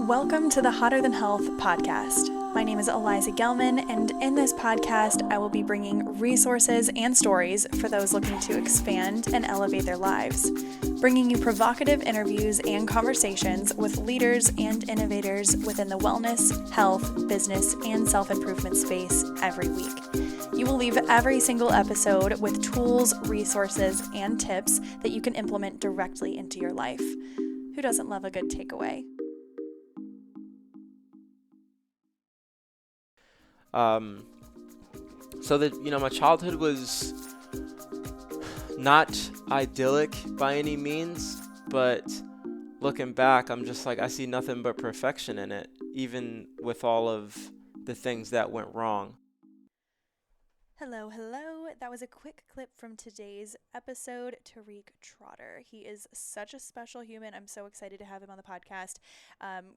Welcome to the Hotter Than Health podcast. My name is Eliza Gelman, and in this podcast, I will be bringing resources and stories for those looking to expand and elevate their lives, bringing you provocative interviews and conversations with leaders and innovators within the wellness, health, business, and self-improvement space every week. You will leave every single episode with tools, resources, and tips that you can implement directly into your life. Who doesn't love a good takeaway? My childhood was not idyllic by any means, but looking back, I'm just like, I see nothing but perfection in it, even with all of the things that went wrong. Hello. That was a quick clip from today's episode, Tarik Trotter. He is such a special human. I'm so excited to have him on the podcast.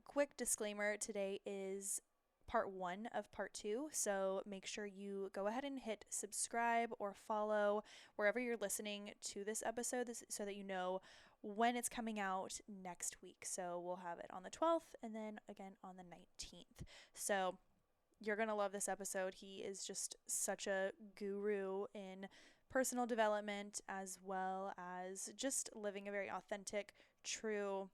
Quick disclaimer, today is part 1 of part 2, so make sure you go ahead and hit subscribe or follow wherever you're listening to this episode so that you know when it's coming out next week. So we'll have it on the 12th and then again on the 19th. So you're going to love this episode. He is just such a guru in personal development as well as just living a very authentic, true,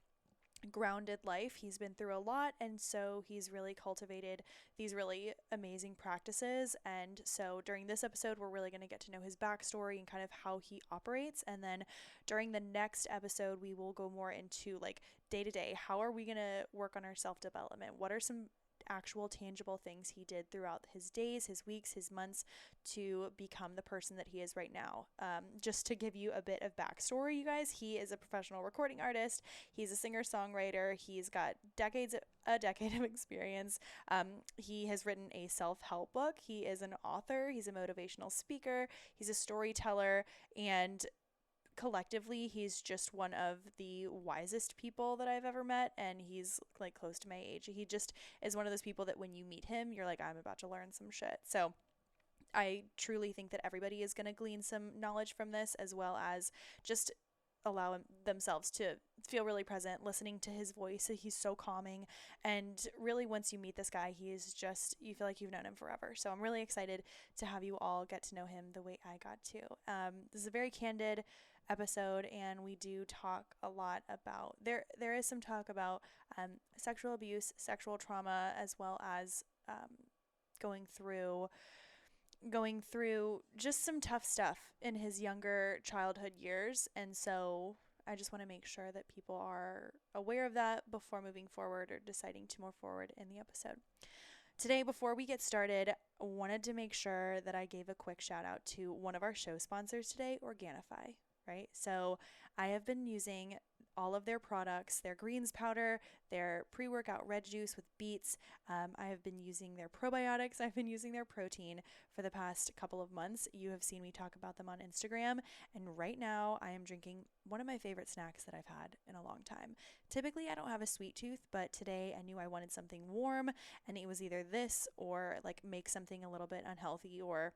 grounded life. He's been through a lot, and so he's really cultivated these really amazing practices. And so during this episode, we're really going to get to know his backstory and kind of how he operates. And then during the next episode, we will go more into like day to day. How are we going to work on our self-development? What are some actual tangible things he did throughout his days, his weeks, his months to become the person that he is right now. Just to give you a bit of backstory, you guys, he is a professional recording artist. He's a singer-songwriter. He's got a decade of experience. He has written a self-help book. He is an author. He's a motivational speaker. He's a storyteller, and collectively, he's just one of the wisest people that I've ever met, and he's like close to my age. He just is one of those people that when you meet him, you're like, I'm about to learn some shit. So I truly think that everybody is going to glean some knowledge from this, as well as just allow themselves to feel really present, listening to his voice. He's so calming, and really once you meet this guy, he is just, you feel like you've known him forever. So I'm really excited to have you all get to know him the way I got to. This is a very candid episode, and we do talk a lot about, there is some talk about sexual abuse, sexual trauma, as well as going through just some tough stuff in his younger childhood years. And so I just want to make sure that people are aware of that before moving forward or deciding to move forward in the episode. Today, before we get started, I wanted to make sure that I gave a quick shout out to one of our show sponsors today, Organifi, right? So I have been using all of their products, their greens powder, their pre-workout red juice with beets. I have been using their probiotics. I've been using their protein for the past couple of months. You have seen me talk about them on Instagram. And right now I am drinking one of my favorite snacks that I've had in a long time. Typically I don't have a sweet tooth, but today I knew I wanted something warm, and it was either this or like make something a little bit unhealthy or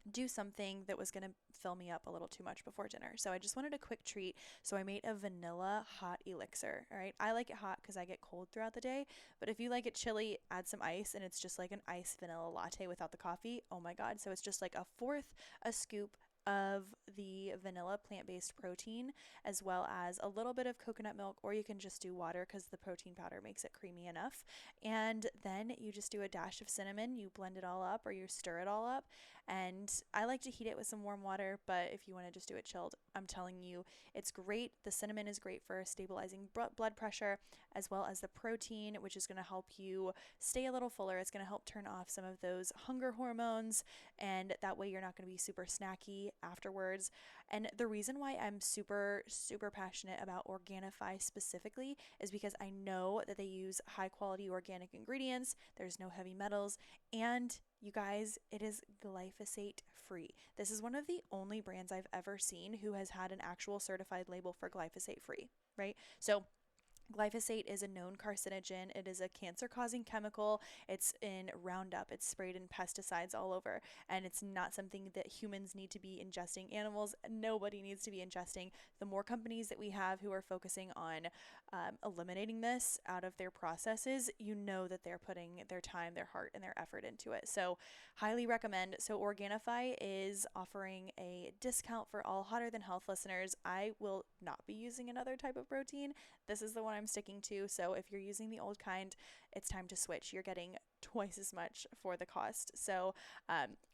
do something that was going to fill me up a little too much before dinner. So I just wanted a quick treat. So I made a vanilla hot elixir. All right. I like it hot because I get cold throughout the day. But if you like it chilly, add some ice, and it's just like an iced vanilla latte without the coffee. Oh my God. So it's just like a scoop of the vanilla plant-based protein, as well as a little bit of coconut milk, or you can just do water because the protein powder makes it creamy enough. And then you just do a dash of cinnamon, you blend it all up or you stir it all up. And I like to heat it with some warm water, but if you want to just do it chilled, I'm telling you, it's great. The cinnamon is great for stabilizing blood pressure, as well as the protein, which is going to help you stay a little fuller. It's going to help turn off some of those hunger hormones, and that way you're not going to be super snacky afterwards. And the reason why I'm super, super passionate about Organifi specifically is because I know that they use high quality organic ingredients. There's no heavy metals, and you guys, it is glyphosate free. This is one of the only brands I've ever seen who has had an actual certified label for glyphosate free, right? So Glyphosate is a known carcinogen. It is a cancer-causing chemical. It's in Roundup. It's sprayed in pesticides all over. And it's not something that humans need to be ingesting. Animals, nobody needs to be ingesting. The more companies that we have who are focusing on eliminating this out of their processes, you know that they're putting their time, their heart, and their effort into it. So, highly recommend. So, Organifi is offering a discount for all Hotter Than Health listeners. I will not be using another type of protein. This is the one I'm sticking to. So if you're using the old kind, it's time to switch. You're getting twice as much for the cost. So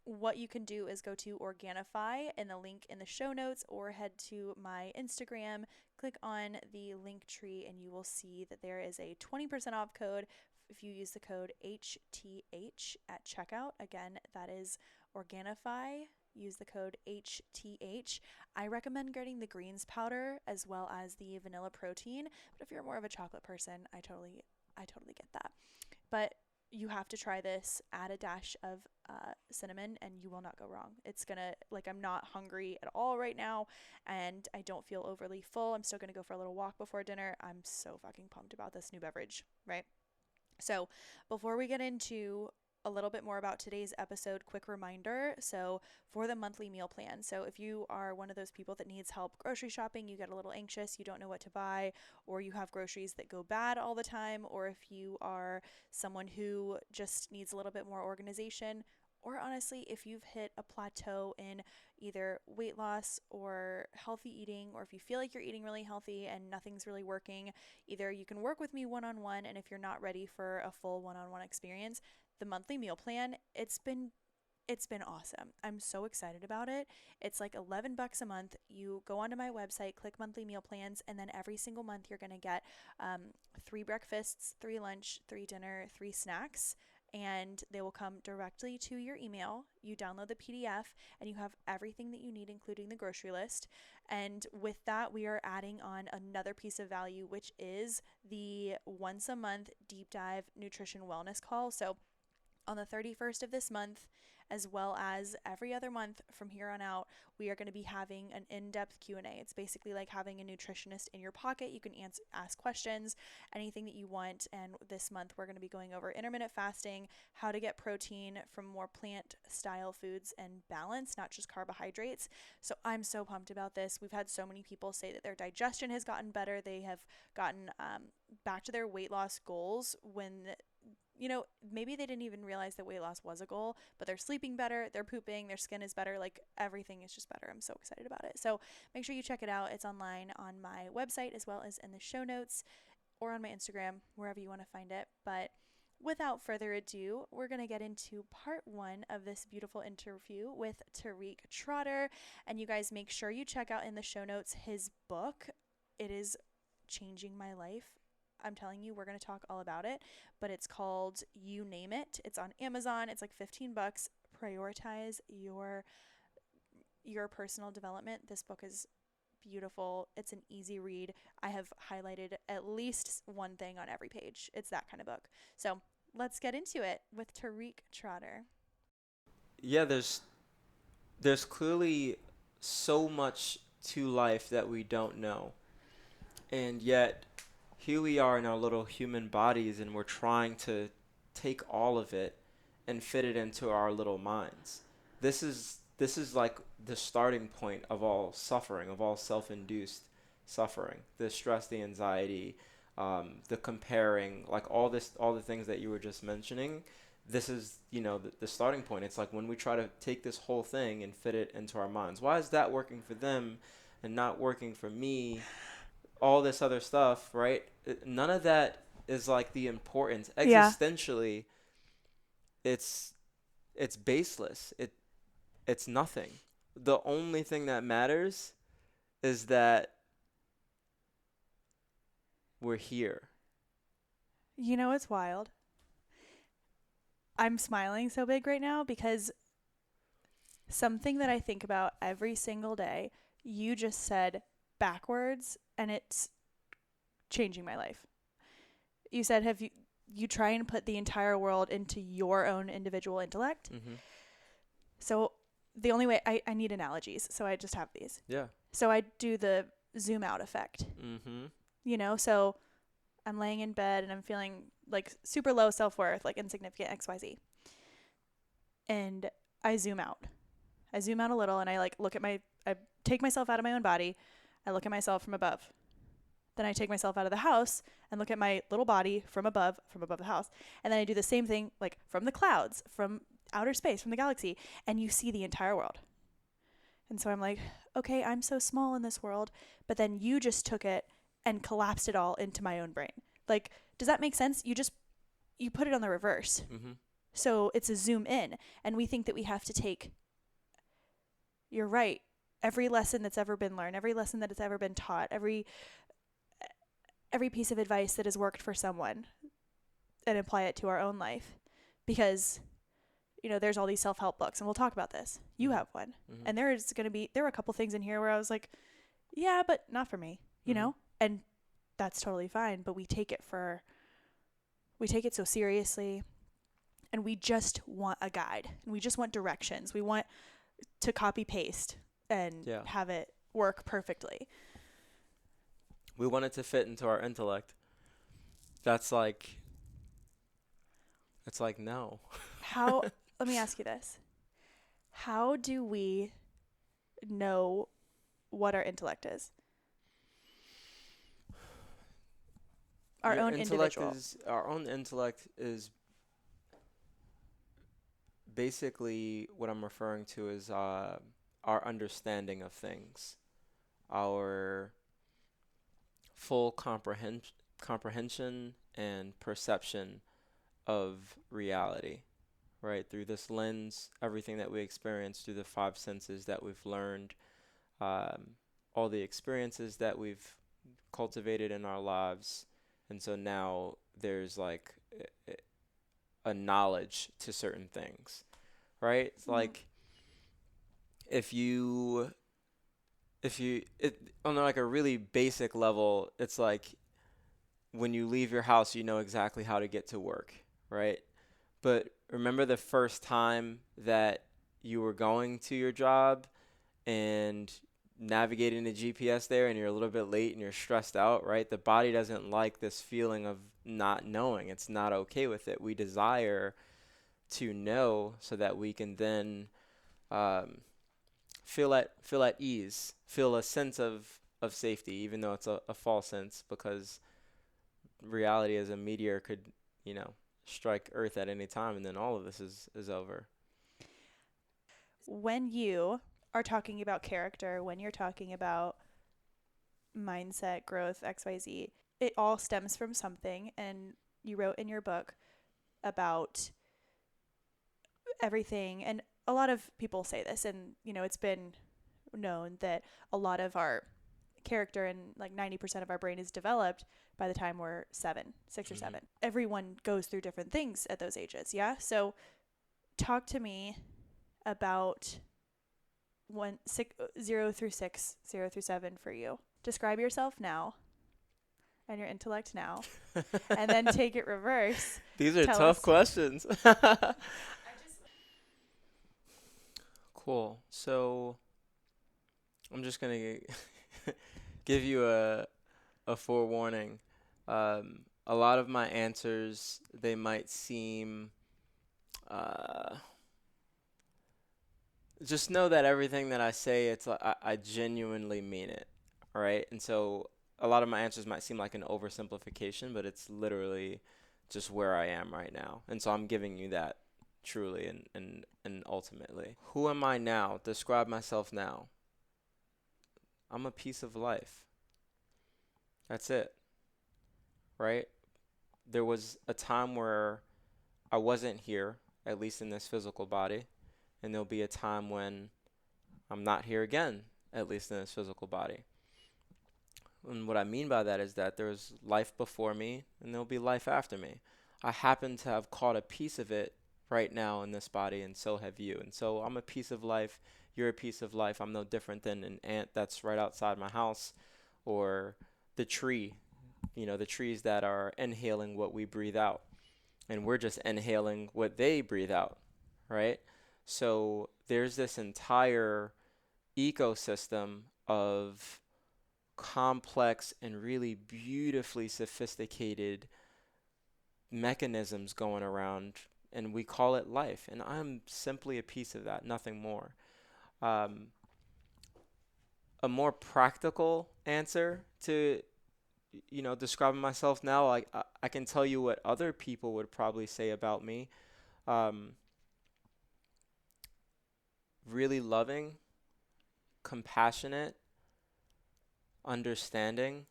what you can do is go to Organifi in the link in the show notes, or head to my Instagram, click on the link tree, and you will see that there is a 20% off code if you use the code HTH at checkout. Again, that is Organifi. Use the code HTH. I recommend getting the greens powder as well as the vanilla protein, but if you're more of a chocolate person, I totally get that. But you have to try this. Add a dash of cinnamon, and you will not go wrong. It's gonna, like, I'm not hungry at all right now, and I don't feel overly full. I'm still gonna go for a little walk before dinner. I'm so fucking pumped about this new beverage, right? So, before we get into a little bit more about today's episode, quick reminder. So, for the monthly meal plan, so if you are one of those people that needs help grocery shopping, you get a little anxious, you don't know what to buy, or you have groceries that go bad all the time, or if you are someone who just needs a little bit more organization, or honestly, if you've hit a plateau in either weight loss or healthy eating, or if you feel like you're eating really healthy and nothing's really working, either you can work with me one on one, and if you're not ready for a full one on one experience, the monthly meal plan, it's been awesome. I'm so excited about it. It's like $11 a month. You go onto my website, click monthly meal plans, and then every single month you're going to get 3 breakfasts, 3 lunch, 3 dinner, 3 snacks. And they will come directly to your email. You download the PDF and you have everything that you need, including the grocery list. And with that, we are adding on another piece of value, which is the once a month deep dive nutrition wellness call. So on the 31st of this month, as well as every other month from here on out, we are going to be having an in-depth Q&A. It's basically like having a nutritionist in your pocket. You can ask questions, anything that you want. And this month we're going to be going over intermittent fasting, how to get protein from more plant-style foods and balance, not just carbohydrates. So I'm so pumped about this. We've had so many people say that their digestion has gotten better. They have gotten back to their weight loss goals when maybe they didn't even realize that weight loss was a goal, but they're sleeping better, they're pooping, their skin is better, like everything is just better. I'm so excited about it. So make sure you check it out. It's online on my website as well as in the show notes or on my Instagram, wherever you want to find it. But without further ado, we're going to get into part 1 of this beautiful interview with Tarik Trotter. And you guys make sure you check out in the show notes his book. It is changing my life. I'm telling you, we're going to talk all about it, but it's called You Name It. It's on Amazon. It's like $15. Prioritize your personal development. This book is beautiful. It's an easy read. I have highlighted at least one thing on every page. It's that kind of book. So, let's get into it with Tarik Trotter. Yeah, there's clearly so much to life that we don't know. And yet here we are in our little human bodies and we're trying to take all of it and fit it into our little minds. This is like the starting point of all suffering, of all self-induced suffering. The stress, the anxiety, the comparing, like all the things that you were just mentioning. This is, the starting point. It's like when we try to take this whole thing and fit it into our minds. Why is that working for them and not working for me? All this other stuff, right? None of that is like the importance. Yeah. Existentially, it's it's baseless. It's nothing. The only thing that matters is that we're here. You know, it's wild. I'm smiling so big right now because something that I think about every single day, you just said backwards, and it's changing my life. You said, have you try and put the entire world into your own individual intellect? Mhm. So the only way I need analogies, so I just have these. Yeah. So I do the zoom out effect. Mhm. So I'm laying in bed and I'm feeling like super low self-worth, like insignificant XYZ. And I zoom out. I zoom out a little and I like look at I take myself out of my own body. I look at myself from above. Then I take myself out of the house and look at my little body from above the house. And then I do the same thing like from the clouds, from outer space, from the galaxy, and you see the entire world. And so I'm like, okay, I'm so small in this world, but then you just took it and collapsed it all into my own brain. Like, does that make sense? You put it on the reverse. Mm-hmm. So it's a zoom in, and we think that we have to take, you're right, every lesson that's ever been learned, every lesson that has ever been taught, every piece of advice that has worked for someone and apply it to our own life. Because, there's all these self-help books, and we'll talk about this. You have one. Mm-hmm. And there were a couple things in here where I was like, yeah, but not for me, And that's totally fine, but we take it so seriously, and we just want a guide, and we just want directions. We want to copy paste and have it work perfectly. We want it to fit into our intellect. It's like no. Let me ask you this. How do we know what our intellect is? Our own intellect is basically what I'm referring to is our understanding of things, our full comprehension and perception of reality, right? Through this lens, everything that we experience through the five senses that we've learned, all the experiences that we've cultivated in our lives. And so now there's like a knowledge to certain things, right? It's like on like a really basic level, it's like when you leave your house, you know exactly how to get to work, right? But remember the first time that you were going to your job and navigating the GPS there and you're a little bit late and you're stressed out, right? The body doesn't like this feeling of not knowing. It's not okay with it. We desire to know so that we can then feel at ease, feel a sense of safety, even though it's a false sense, because reality as a meteor could, strike Earth at any time, and then all of this is over. When you are talking about character, when you're talking about mindset, growth, XYZ, it all stems from something. And you wrote in your book about everything. And a lot of people say this, and, it's been known that a lot of our character and like 90% of our brain is developed by the time we're 6 or 7. Everyone goes through different things at those ages. Yeah. So talk to me about 0 through 6, 0 through 7 for you. Describe yourself now and your intellect now, and then take it reverse. These are tough questions. Cool. So I'm just going to give you a forewarning. A lot of my answers, they might seem just know that everything that I say, it's I genuinely mean it, right? And so a lot of my answers might seem like an oversimplification, but it's literally just where I am right now. And so I'm giving you that truly and ultimately. Who am I now? Describe myself now. I'm a piece of life. That's it, right? There was a time where I wasn't here, at least in this physical body. And there'll be a time when I'm not here again, at least in this physical body. And what I mean by that is that there's life before me and there'll be life after me. I happen to have caught a piece of it right now in this body, and so have you. And so I'm a piece of life. You're a piece of life. I'm no different than an ant that's right outside my house, or the tree, the trees that are inhaling what we breathe out. And we're just inhaling what they breathe out, right? So there's this entire ecosystem of complex and really beautifully sophisticated mechanisms going around, and we call it life. And I'm simply a piece of that, nothing more. Um, a more practical answer to describing myself now, I can tell you what other people would probably say about me. Um, really loving, compassionate, understanding,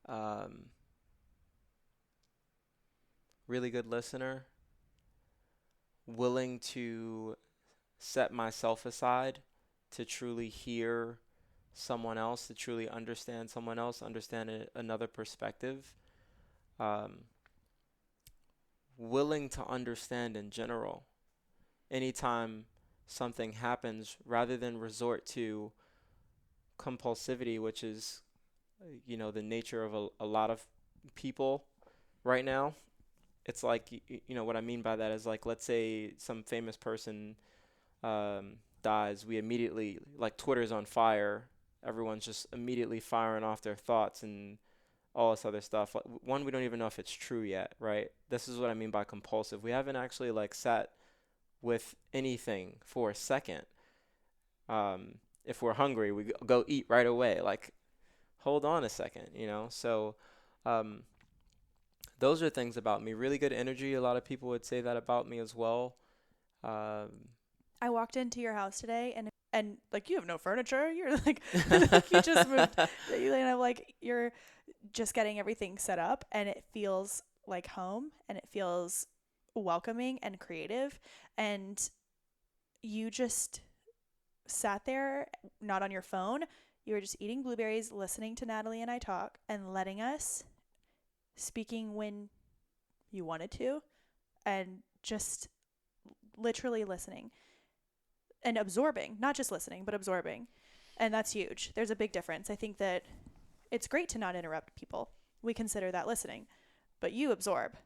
um, really good listener, willing to set myself aside to truly hear someone else, to truly understand someone else, understand another perspective, um, willing to understand in general. Anytime something happens, rather than resort to compulsivity, which is, the nature of a lot of people right now. It's like, what I mean by that is like, let's say some famous person dies, we immediately, like Twitter's on fire, everyone's just immediately firing off their thoughts and all this other stuff. Like, one, we don't even know if it's true yet, right? This is what I mean by compulsive. We haven't actually like sat with anything for a second. If we're hungry, we go eat right away. Like, hold on a second, So, um, those are things about me. Really good energy. A lot of people would say that about me as well. Um, I walked into your house today and like you have no furniture. You're like like you just moved. And I'm like you're just getting everything set up and it feels like home and it feels welcoming and creative and you just sat there not on your phone. You were just eating blueberries, listening to Natalie and I talk and letting us speaking when you wanted to and just literally listening and absorbing, not just listening, but absorbing. And that's huge. There's a big difference. I think that it's great to not interrupt people. We consider that listening, but you absorb.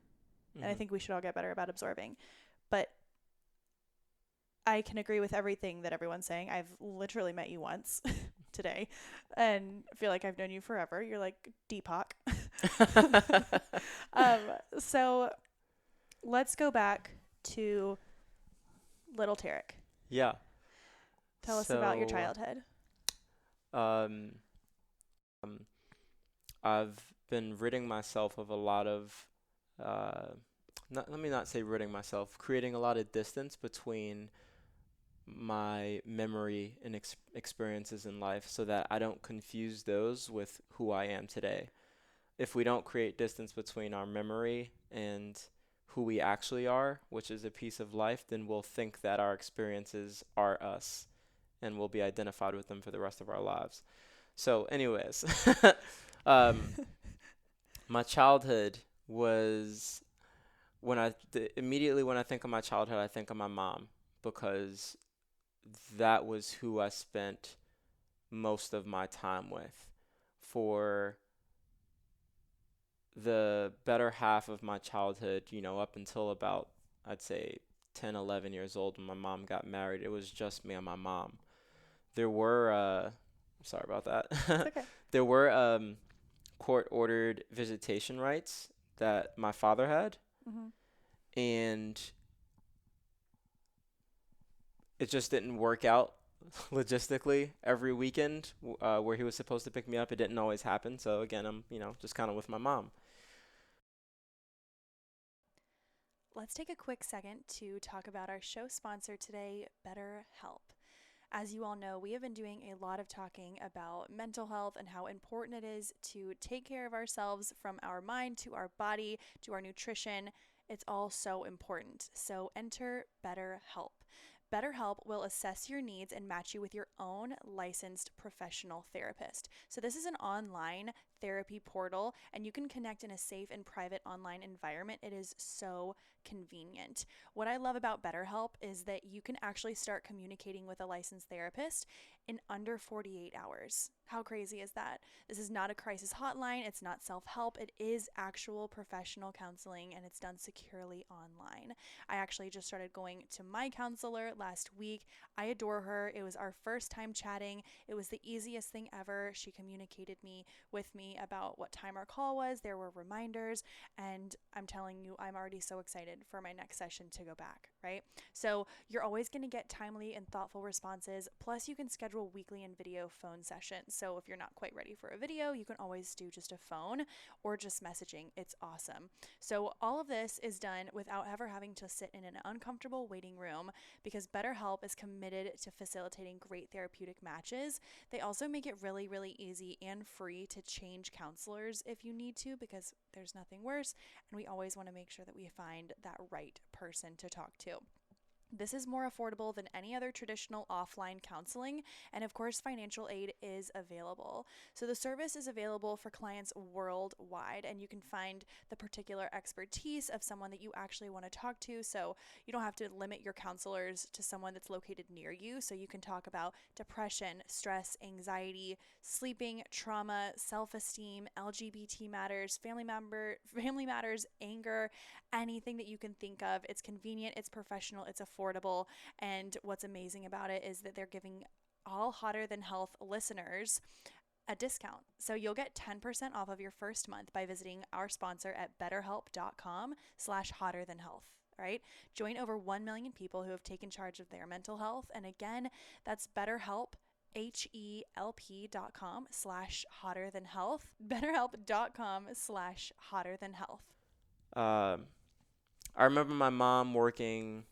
And I mhm. think we should all get better about absorbing. But I can agree with everything that everyone's saying. I've literally met you once today and I feel like I've known you forever. You're like Deepak. um, so let's go back to little Tarik. Yeah. Tell us about your So, childhood. um, um, I've been ridding myself of a lot of, uh, let me not say ridding myself, creating a lot of distance between my memory and experiences in life so that I don't confuse those with who I am today. If we don't create distance between our memory and who we actually are, which is a piece of life, then we'll think that our experiences are us and we'll be identified with them for the rest of our lives. So, anyways, um, my childhood was immediately when I think of my childhood, I think of my mom because that was who I spent most of my time with for the better half of my childhood, up until about, I'd say, 10, 11 years old when my mom got married. It was just me and my mom. There were, sorry about It's that. okay. There were court ordered visitation rights that my father had, Mm-hmm. and it just didn't work out logistically every weekend where he was supposed to pick me up. It didn't always happen. So again, I'm, just kind of with my mom. Let's take a quick second to talk about our show sponsor today, BetterHelp. As you all know, we have been doing a lot of talking about mental health and how important it is to take care of ourselves from our mind to our body to our nutrition. It's all so important. So enter BetterHelp. BetterHelp will assess your needs and match you with your own licensed professional therapist. So this is an online therapy portal, and you can connect in a safe and private online environment. It is so convenient. What I love about BetterHelp is that you can actually start communicating with a licensed therapist in under 48 hours. How crazy is that? This is not a crisis hotline, it's not self help, it is actual professional counseling, and it's done securely online. I actually just started going to my counselor last week. I adore her. It was our first time chatting. It was the easiest thing ever. She communicated with me about what time our call was. There were reminders, and I'm telling you, I'm already so excited for my next session to go back, right? So you're always going to get timely and thoughtful responses. Plus, you can schedule weekly and video phone sessions. So if you're not quite ready for a video, you can always do just a phone or just messaging. It's awesome. So all of this is done without ever having to sit in an uncomfortable waiting room, because BetterHelp is committed to facilitating great therapeutic matches. They also make it really, really easy and free to change counselors if you need to, because there's nothing worse, and we always want to make sure that we find that right person to talk to. This is more affordable than any other traditional offline counseling, and of course, financial aid is available. So, the service is available for clients worldwide, and you can find the particular expertise of someone that you actually want to talk to. So, you don't have to limit your counselors to someone that's located near you. So, you can talk about depression, stress, anxiety, sleeping, trauma, self esteem, LGBT matters, family matters, anger, anything that you can think of. It's convenient, it's professional, it's affordable. And what's amazing about it is that they're giving all Hotter Than Health listeners a discount. So you'll get 10% off of your first month by visiting our sponsor at betterhelp.com/hotterthanhealth. Right? Join over 1 million people who have taken charge of their mental health. And again, that's BetterHelp, HELP.com/hotterthanhealth, betterhelp.com/hotterthanhealth. Um, I remember my mom working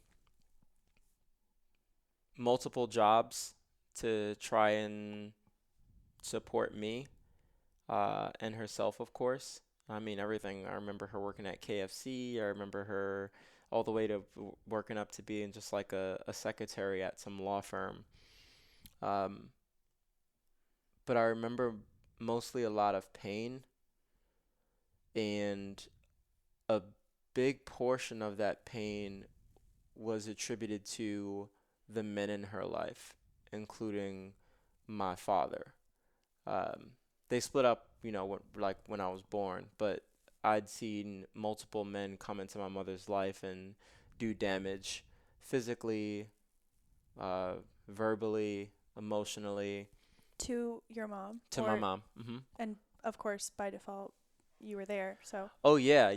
multiple jobs to try and support me, and herself, of course. I mean, everything. I remember her working at KFC. I remember her all the way to working up to being just like a secretary at some law firm. Um, but I remember mostly a lot of pain, and a big portion of that pain was attributed to the men in her life, including my father. Um, they split up, when I was born, but I'd seen multiple men come into my mother's life and do damage physically, uh, verbally, emotionally To your mom, to my or, mom. and of course, by default, you were there. So, Oh yeah,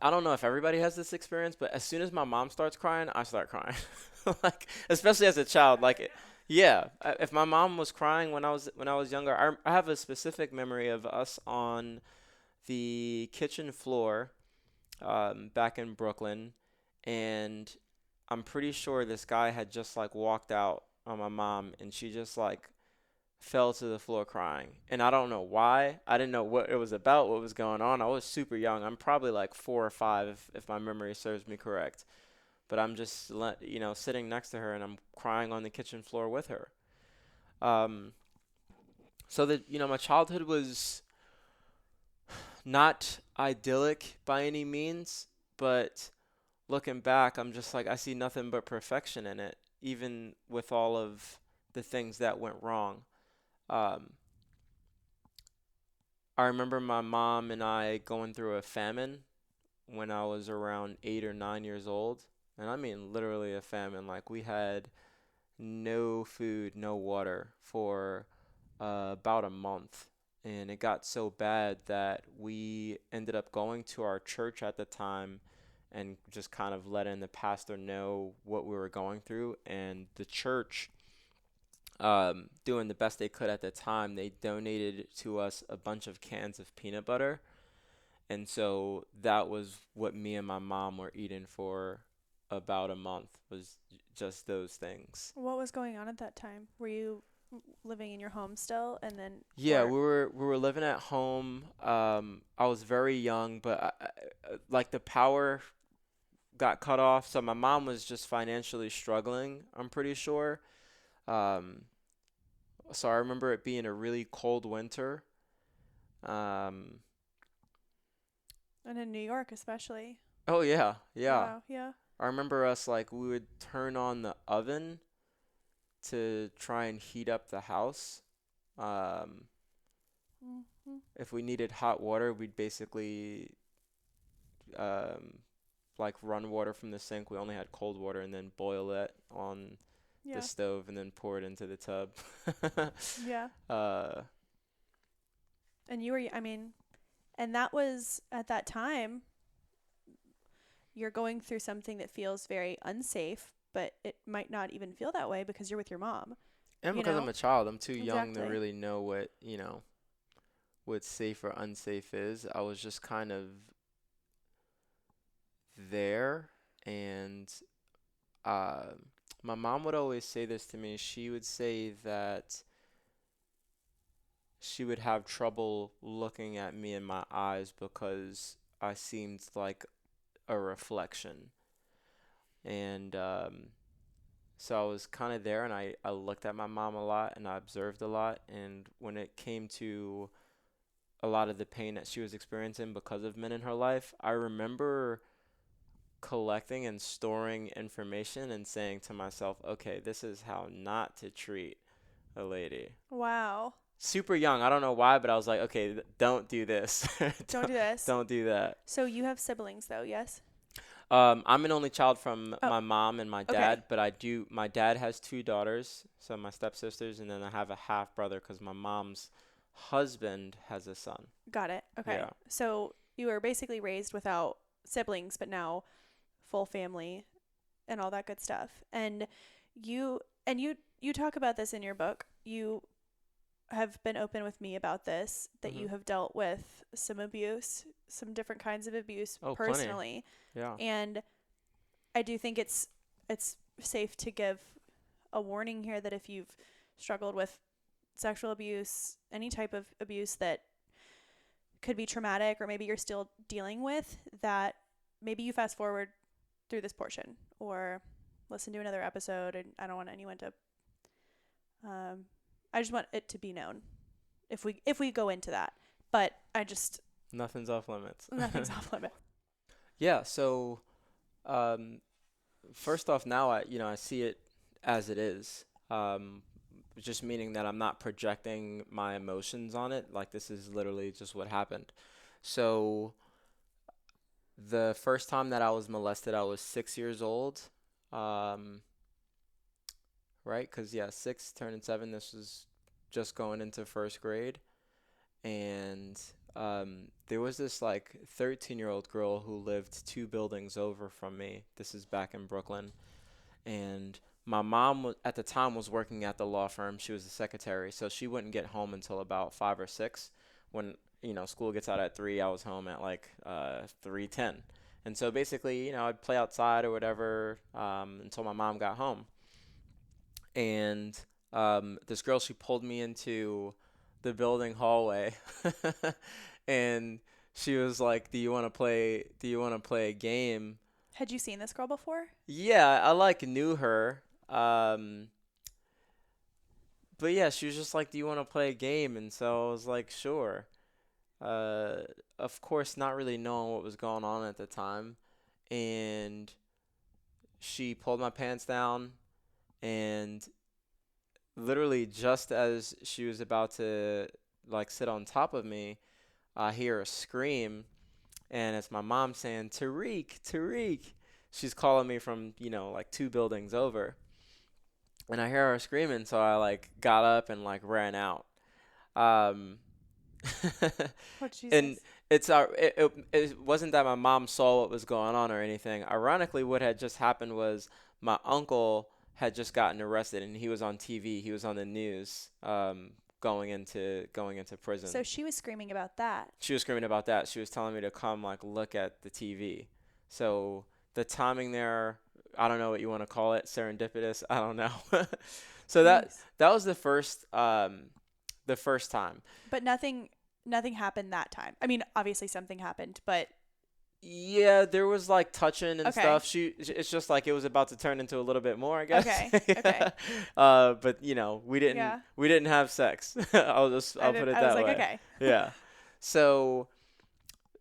I don't know if everybody has this experience, but as soon as my mom starts crying, I start crying. Like, especially as a child, like yeah, if my mom was crying when I was younger, I have a specific memory of us on the kitchen floor, back in Brooklyn, and I'm pretty sure this guy had just like walked out on my mom, and she just like fell to the floor crying. And I don't know why. I didn't know what it was about, what was going on. I was super young. I'm probably like 4 or 5 if my memory serves me correct. But I'm just sitting next to her, and I'm crying on the kitchen floor with her. Um, so that my childhood was not idyllic by any means, but looking back, I'm just like I see nothing but perfection in it, even with all of the things that went wrong. Um, I remember my mom and I going through a famine when I was around 8 or 9 years old. And I mean literally a famine. Like, we had no food, no water for about a month. And it got so bad that we ended up going to our church at the time and just kind of letting the pastor know what we were going through. And the church, doing the best they could at the time, they donated to us a bunch of cans of peanut butter. And so that was what me and my mom were eating for about a month, was just those things. what was going on at that time? Were you living in your home still, and then, Yeah, or we were living at home. I was very young, but like the power got cut off, so my mom was just financially struggling, I'm pretty sure. Um, so I remember it being a really cold winter. Um, And in New York, especially. oh yeah, yeah. Wow. Yeah. I remember us like we would turn on the oven to try and heat up the house. Um, Hmm. if we needed hot water, we'd basically um, like run water from the sink. We only had cold water and then boil it on the Yeah. stove and then pour it into the tub. Yeah. uh, And you were, I mean, and that was at that time, you're going through something that feels very unsafe, but it might not even feel that way because you're with your mom, and you because I'm know? a child, I'm too young to Exactly. really know what, what safe or unsafe is. I was just kind of there, and uh, my mom would always say this to me. She would say that she would have trouble looking at me in my eyes because I seemed like a reflection. And so I was kind of there, and I looked at my mom a lot and I observed a lot. And when it came to a lot of the pain that she was experiencing because of men in her life, I remember collecting and storing information and saying to myself, okay, this is how not to treat a lady. Wow. Super young. I don't know why, but I was like, okay, don't do this. Don't do don't, this. don't do that. So you have siblings, though, yes? I'm an only child from Oh, my mom and my okay. dad, but my dad has two daughters, so my stepsisters, and then I have a half brother because my mom's husband has a son. Got it. Okay. Yeah. So you were basically raised without siblings, but now full family and all that good stuff. And you talk about this in your book. You have been open with me about this, that Hmm. you have dealt with some abuse, some different kinds of abuse Oh, plenty. personally. Yeah. And I do think it's safe to give a warning here that if you've struggled with sexual abuse, any type of abuse that could be traumatic or maybe you're still dealing with, that maybe you fast forward through this portion or listen to another episode. And I don't want anyone to um I just want it to be known if we go into that. But I just Nothing's off limits. nothing's off limit. Yeah, so um, first off, now I see it as it is. Just meaning that I'm not projecting my emotions on it. Like this is literally just what happened. So the first time that I was molested, I was 6 years old. Um, right? Because yeah, six turning seven. This was just going into first grade, and there was this like 13-year-old girl who lived two buildings over from me. This is back in Brooklyn, and my mom at the time was working at the law firm. She was a secretary, so she wouldn't get home until about 5 or 6. When school gets out at 3, I was home at like 3:10. And so basically, I'd play outside or whatever until my mom got home. And this girl, she pulled me into the building hallway, and she was like, "Do you want to play? Do you want to play a game?" Had you seen this girl before? Yeah, I like knew her. But yeah, she was just like, "Do you want to play a game?" And so I was like, "Sure." Uh, of course, not really knowing what was going on at the time, and she pulled my pants down, and literally just as she was about to like sit on top of me, I hear a scream, and it's my mom saying, "Tarik, Tarik." She's calling me from, like two buildings over. And I hear her screaming, so I like got up and like ran out. Um, Oh and Jesus. it wasn't that my mom saw what was going on or anything. Ironically, what had just happened was my uncle had just gotten arrested, and he was on TV. He was on the news, going into prison. So she was screaming about that. She was screaming about that. She was telling me to come like look at the TV. So the timing there, I don't know what you want to call it, serendipitous. I don't know. So that Jeez. that was the first time. But nothing happened that time. I mean, obviously something happened, but Yeah, there was like touching and okay. stuff. It's just like it was about to turn into a little bit more, I guess. Okay. Okay. But we didn't Yeah. we didn't have sex. I'll I put did it I was that like, way. okay. Yeah. So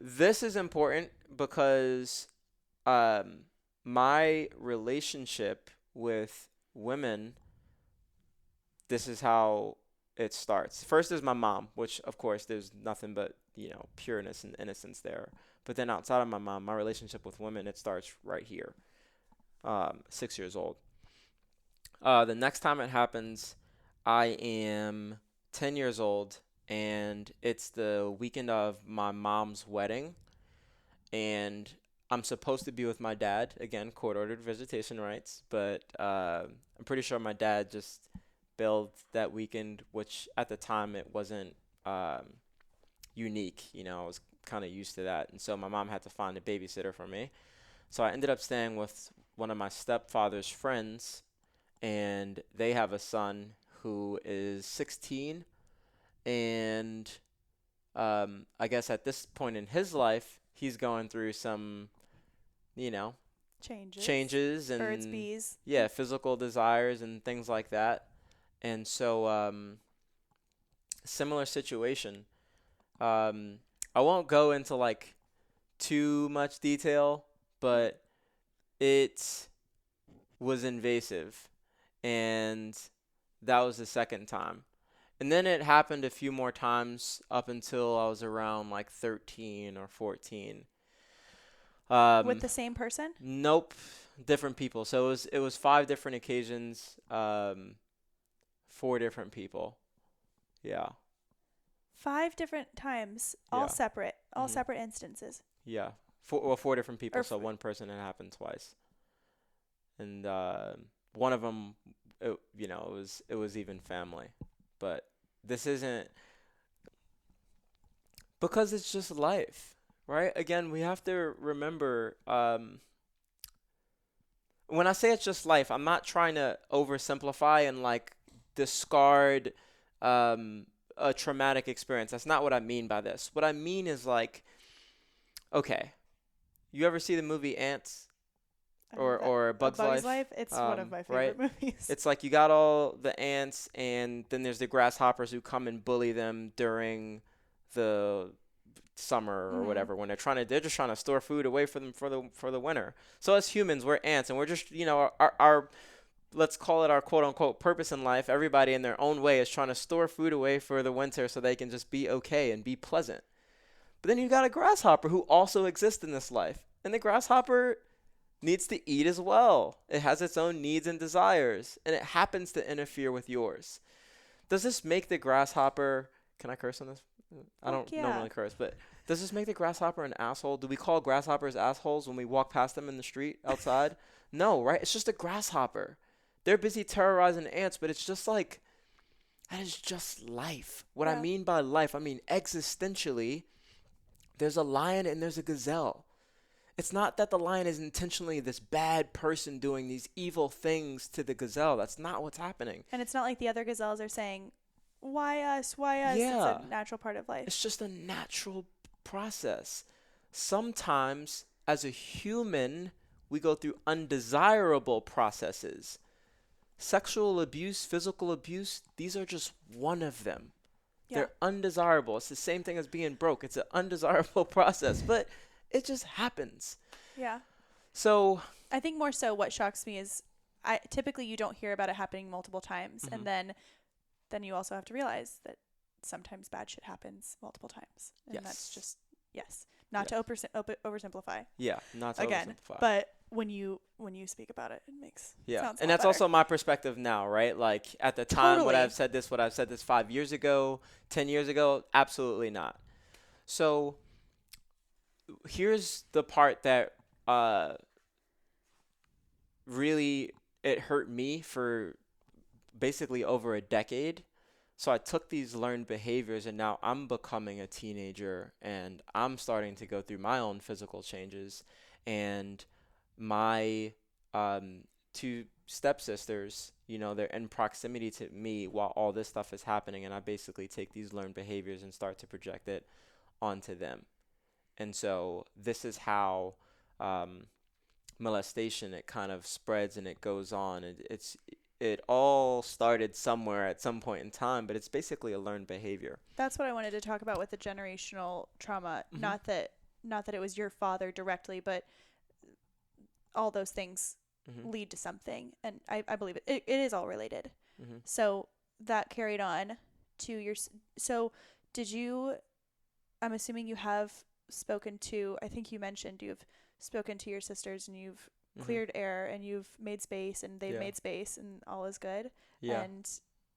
this is important because um, my relationship with women, this is how it starts. First is my mom, which of course there's nothing but, pureness and innocence there. But then outside of my mom, my relationship with women, it starts right here, 6 years old. The next time it happens, I am 10 years old, and it's the weekend of my mom's wedding, and I'm supposed to be with my dad. Again, court-ordered visitation rights, but I'm pretty sure my dad just bailed that weekend, which at the time it wasn't um, unique. I was kind of used to that, and so my mom had to find a babysitter for me. So I ended up staying with one of my stepfather's friends, and they have a son who is 16, and I guess at this point in his life, he's going through some, you know, Changes. changes Birds, and, bees. yeah, physical desires and things like that. And so, similar situation. Um, I won't go into like too much detail, but it was invasive, and that was the second time. And then it happened a few more times up until I was around like 13 or 14. With Um, the same person? nope, different people. So it was five different occasions, four different people. Yeah, 5 different times, yeah, all mhm, separate instances. yeah. Four different Or people. So one person it happened twice, and one of them, it was even family. But this isn't because it's just life, right? Again, we have to remember. When I say it's just life, I'm not trying to oversimplify and like discard um, a traumatic experience. That's not what I mean by this. What I mean is like, okay, you ever see the movie Ants that or A Bug's Bug's Life? Life, it's one of my Right? favorite movies. It's like you got all the ants, and then there's the grasshoppers who come and bully them during the summer or Mhm. whatever when they're just trying to store food away for them for the winter. So as humans, we're ants, and we're just our let's call it our quote unquote purpose in life. Everybody in their own way is trying to store food away for the winter so they can just be okay and be pleasant. But then you got a grasshopper who also exists in this life, and the grasshopper needs to eat as well. It has its own needs and desires, and it happens to interfere with yours. Does this make the grasshopper? Can I curse on this? I Fuck don't yeah. normally curse, but does this make the grasshopper an asshole? Do we call grasshoppers assholes when we walk past them in the street outside? No, right? It's just a grasshopper. They're busy terrorizing ants, but it's just like that is just life. What I Yeah. mean by life, I mean existentially, there's a lion and there's a gazelle. It's not that the lion is intentionally this bad person doing these evil things to the gazelle. That's not what's happening. And it's not like the other gazelles are saying, why us? Why us? It's a Yeah, natural part of life. it's just a natural process. Sometimes, as a human, we go through undesirable processes. Sexual abuse, physical abuse, these are just one of them. Yeah. They're undesirable. It's the same thing as being broke. It's an undesirable process, but it just happens. Yeah. So, I think more so what shocks me is I typically you don't hear about it happening multiple times, mhm, and then you also have to realize that sometimes bad shit happens multiple times, and that's yes. just yes, not to Yes. oversimplify Yeah, not to again, oversimplify. but when you speak about it, it Yeah, sounds a and lot that's better. also my perspective now, right? Like at the time, Totally. what I've said this 5 years ago, 10 years ago, absolutely not. So here's the part that uh, really it hurt me for basically over a decade. So I took these learned behaviors, and now I'm becoming a teenager, and I'm starting to go through my own physical changes. And my um, two stepsisters, they're in proximity to me while all this stuff is happening, and I basically take these learned behaviors and start to project it onto them. And so this is how um, molestation, it kind of spreads and it goes on. it all started somewhere at some point in time, but it's basically a learned behavior. That's what I wanted to talk about with the generational trauma. Mhm. Not that it was your father directly, but all those things Mhm. lead to something, and I believe it is all related. Mhm. So that carried on to so did you, I'm assuming you have spoken to, I think you mentioned you've spoken to your sisters and you've Mhm. cleared air and you've made space and they've Yeah. made space and all is good. Yeah. And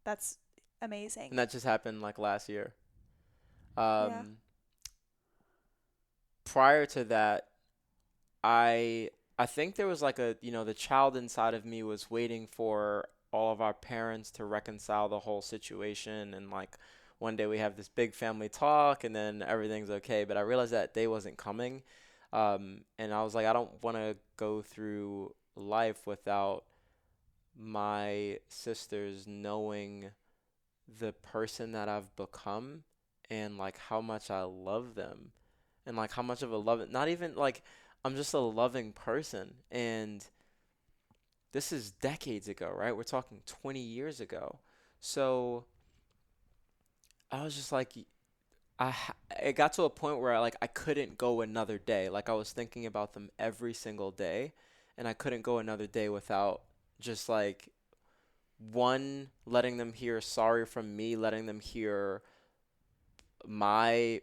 that's And amazing. that just happened like last year. Yeah. Um, Prior to that, I I think there was like the child inside of me was waiting for all of our parents to reconcile the whole situation, and like one day we have this big family talk and then everything's okay, but I realized that day wasn't coming. And I was like, I don't want to go through life without my sisters knowing the person that I've become and like how much I love them and like how much of a love, not even like I'm just a loving person. And this is decades ago, right? We're talking 20 years ago. So I was just like, it got to a point where I couldn't go another day. Like I was thinking about them every single day, and I couldn't go another day without just like one, letting them hear sorry from me, letting them hear my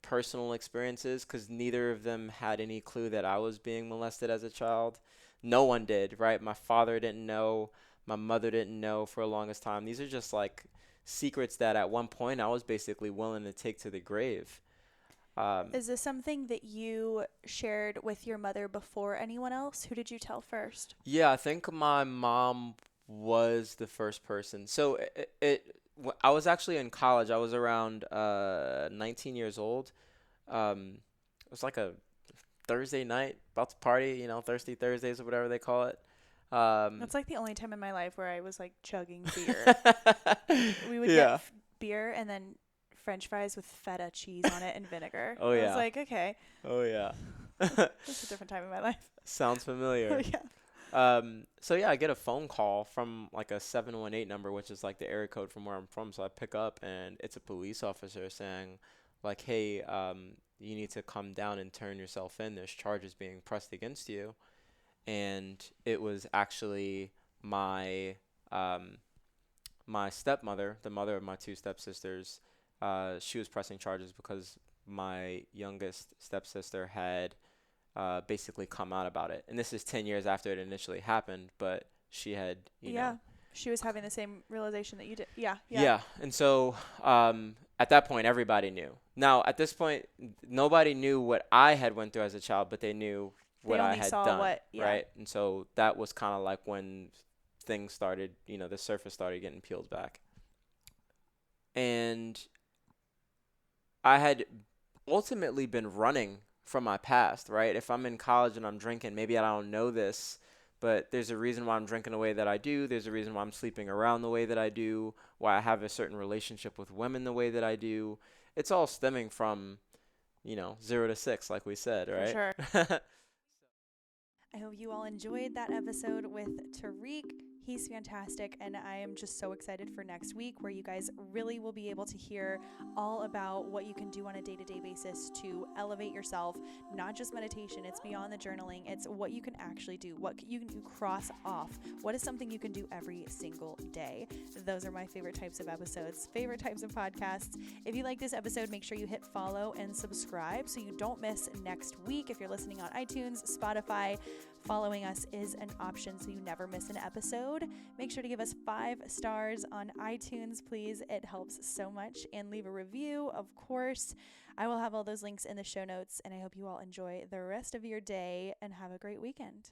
personal experiences, because neither of them had any clue that I was being molested as a child. No one did, right? My father didn't know, my mother didn't know for the longest time. These are just like secrets that at one point I was basically willing to take to the grave. Um, Is this something that you shared with your mother before anyone else? Who did you tell first? yeah, I think my mom was the first person. So I was actually in college. I was around 19 years old. It was like a Thursday night, about to party, Thirsty Thursdays or whatever they call it. Um, That's like the only time in my life where I was like chugging beer. We would get yeah. beer and then French fries with feta cheese on it and vinegar. Oh I was yeah. like, okay, Oh yeah. that's a different time in my life. Sounds Oh familiar. yeah. So yeah, I get a phone call from like a 718 number, which is like the area code from where I'm from. So I pick up and it's a police officer saying like, "Hey, you need to come down and turn yourself in. There's charges being pressed against you." And it was actually my um, my stepmother, the mother of my two stepsisters. She was pressing charges because my youngest stepsister had basically come out about it. And this is 10 years after it initially happened, but she had, Yeah. She was having the same realization that you did. Yeah, yeah. yeah. And so at that point, everybody knew. Now, at this point, nobody knew what I had went through as a child, but they knew They what I only had saw done, what, yeah. right? And so that was kind of like when things started, the surface started getting peeled back. And I had ultimately been running from my past, right? If I'm in college and I'm drinking, maybe I don't know this, but there's a reason why I'm drinking the way that I do. There's a reason why I'm sleeping around the way that I do, why I have a certain relationship with women the way that I do. It's all stemming from, 0 to 6, like we said, For sure. right? I hope you all enjoyed that episode with Tarik. He's fantastic, and I am just so excited for next week, where you guys really will be able to hear all about what you can do on a day to day basis to elevate yourself. Not just meditation, it's beyond the journaling, it's what you can actually do, what you can cross off. What is something you can do every single day? Those are my favorite types of episodes, favorite types of podcasts. If you like this episode, make sure you hit follow and subscribe so you don't miss next week. If you're listening on iTunes, Spotify, following us is an option so you never miss an episode. Make sure to give us 5 stars on iTunes, please. It helps so much. And leave a review, of course. I will have all those links in the show notes, and I hope you all enjoy the rest of your day and have a great weekend.